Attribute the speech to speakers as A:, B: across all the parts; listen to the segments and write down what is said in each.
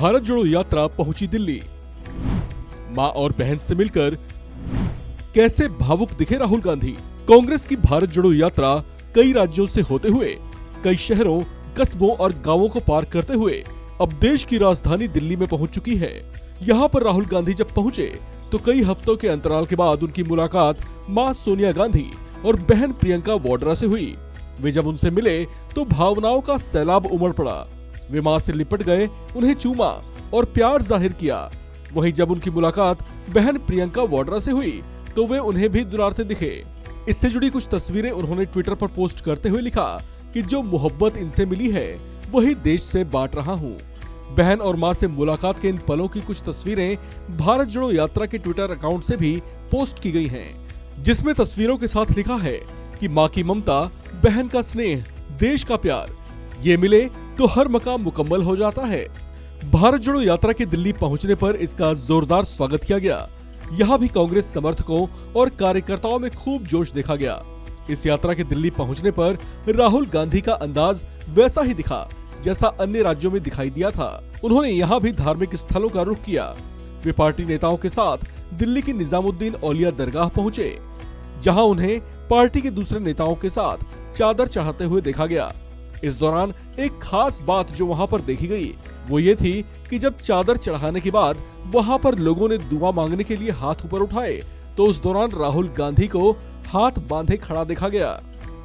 A: भारत जोड़ो यात्रा पहुंची दिल्ली। मां और बहन से मिलकर कैसे भावुक दिखे राहुल गांधी। कांग्रेस की भारत जोड़ो यात्रा कई राज्यों से होते हुए कई शहरों, कस्बों और गांवों को पार करते हुए अब देश की राजधानी दिल्ली में पहुंच चुकी है। यहां पर राहुल गांधी जब पहुंचे तो कई हफ्तों के अंतराल के बाद उनकी मुलाकात मां सोनिया गांधी और बहन प्रियंका वाड्रा से हुई। वे जब उनसे मिले तो भावनाओं का सैलाब उमड़ पड़ा। वे मां से लिपट गए, उन्हें चूमा और प्यार जाहिर किया। वहीं जब उनकी मुलाकात बहन प्रियंका वाड्रा से हुई तो वे उन्हें भी दुलारते दिखे। इससे जुड़ी कुछ तस्वीरें उन्होंने ट्विटर पर पोस्ट करते हुए लिखा कि जो मोहब्बत इनसे मिली है वही देश से बांट रहा हूँ। बहन और मां से मुलाकात के इन पलों की कुछ तस्वीरें भारत जोड़ो यात्रा के ट्विटर अकाउंट से भी पोस्ट की गई हैं, जिसमें तस्वीरों के साथ लिखा है कि मां की ममता, बहन का स्नेह, देश का प्यार, ये मिले तो हर मकाम मुकम्मल हो जाता है। भारत जोड़ो यात्रा के दिल्ली पहुंचने पर इसका जोरदार स्वागत किया गया। यहाँ भी कांग्रेस समर्थकों और कार्यकर्ताओं में खूब जोश देखा गया। इस यात्रा के दिल्ली पहुंचने पर राहुल गांधी का अंदाज वैसा ही दिखा जैसा अन्य राज्यों में दिखाई दिया था। उन्होंने यहाँ भी धार्मिक स्थलों का रुख किया। वे पार्टी नेताओं के साथ दिल्ली की निजामुद्दीन औलिया दरगाह पहुंचे, जहां उन्हें पार्टी के दूसरे नेताओं के साथ चादर चढ़ाते हुए देखा गया। इस दौरान एक खास बात जो वहां पर देखी गई वो ये थी कि जब चादर चढ़ाने के बाद वहां पर लोगों ने दुआ मांगने के लिए हाथ ऊपर उठाए तो उस दौरान राहुल गांधी को हाथ बांधे खड़ा देखा गया।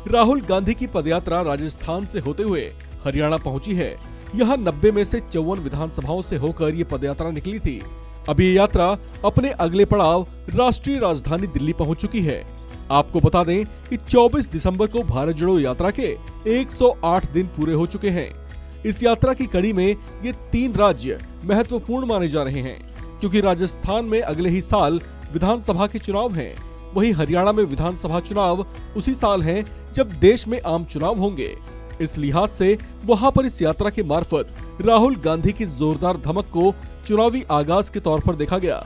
A: राहुल गांधी की पदयात्रा राजस्थान से होते हुए हरियाणा पहुंची है। यहाँ 90 में से 54 विधानसभाओं से होकर ये पदयात्रा निकली थी। अब ये यात्रा अपने अगले पड़ाव राष्ट्रीय राजधानी दिल्ली पहुंच चुकी है। आपको बता दें कि 24 दिसंबर को भारत जोड़ो यात्रा के 108 दिन पूरे हो चुके हैं। इस यात्रा की कड़ी में ये 3 राज्य महत्वपूर्ण माने जा रहे हैं, क्योंकि राजस्थान में अगले ही साल विधानसभा के चुनाव हैं। वहीं हरियाणा में विधानसभा चुनाव उसी साल हैं जब देश में आम चुनाव होंगे। इस लिहाज से वहां पर इस यात्रा के मार्फत राहुल गांधी की जोरदार धमक को चुनावी आगाज के तौर पर देखा गया।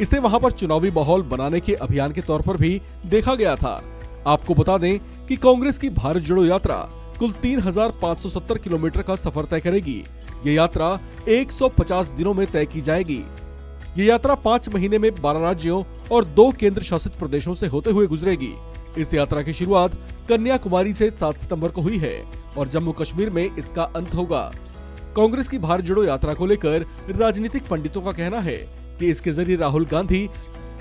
A: इसे वहां पर चुनावी माहौल बनाने के अभियान के तौर पर भी देखा गया था। आपको बता दें कि कांग्रेस की भारत जोड़ो यात्रा कुल 3570 किलोमीटर का सफर तय करेगी। ये यात्रा 150 दिनों में तय की जाएगी। ये यात्रा 5 महीने में 12 राज्यों और 2 केंद्र शासित प्रदेशों से होते हुए गुजरेगी। इस यात्रा की शुरुआत कन्याकुमारी से 7 सितंबर को हुई है और जम्मू कश्मीर में इसका अंत होगा। कांग्रेस की भारत जोड़ो यात्रा को लेकर राजनीतिक पंडितों का कहना है कि इसके जरिए राहुल गांधी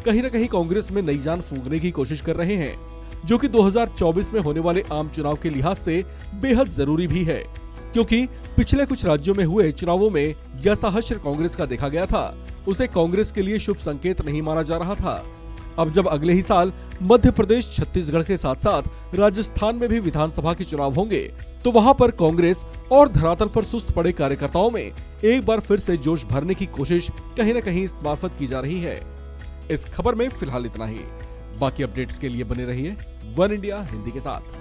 A: कहीं न कहीं कांग्रेस में नई जान फूंकने की कोशिश कर रहे हैं, जो कि 2024 में होने वाले आम चुनाव के लिहाज से बेहद जरूरी भी है, क्योंकि पिछले कुछ राज्यों में हुए चुनावों में जैसा हश्र कांग्रेस का देखा गया था उसे कांग्रेस के लिए शुभ संकेत नहीं माना जा रहा था। अब जब अगले ही साल मध्य प्रदेश, छत्तीसगढ़ के साथ साथ राजस्थान में भी विधानसभा के चुनाव होंगे तो वहां पर कांग्रेस और धरातल पर सुस्त पड़े कार्यकर्ताओं में एक बार फिर से जोश भरने की कोशिश कहीं न कहीं इस मार्फत की जा रही है। इस खबर में फिलहाल इतना ही। बाकी अपडेट्स के लिए बने रहिए वन इंडिया हिंदी के साथ।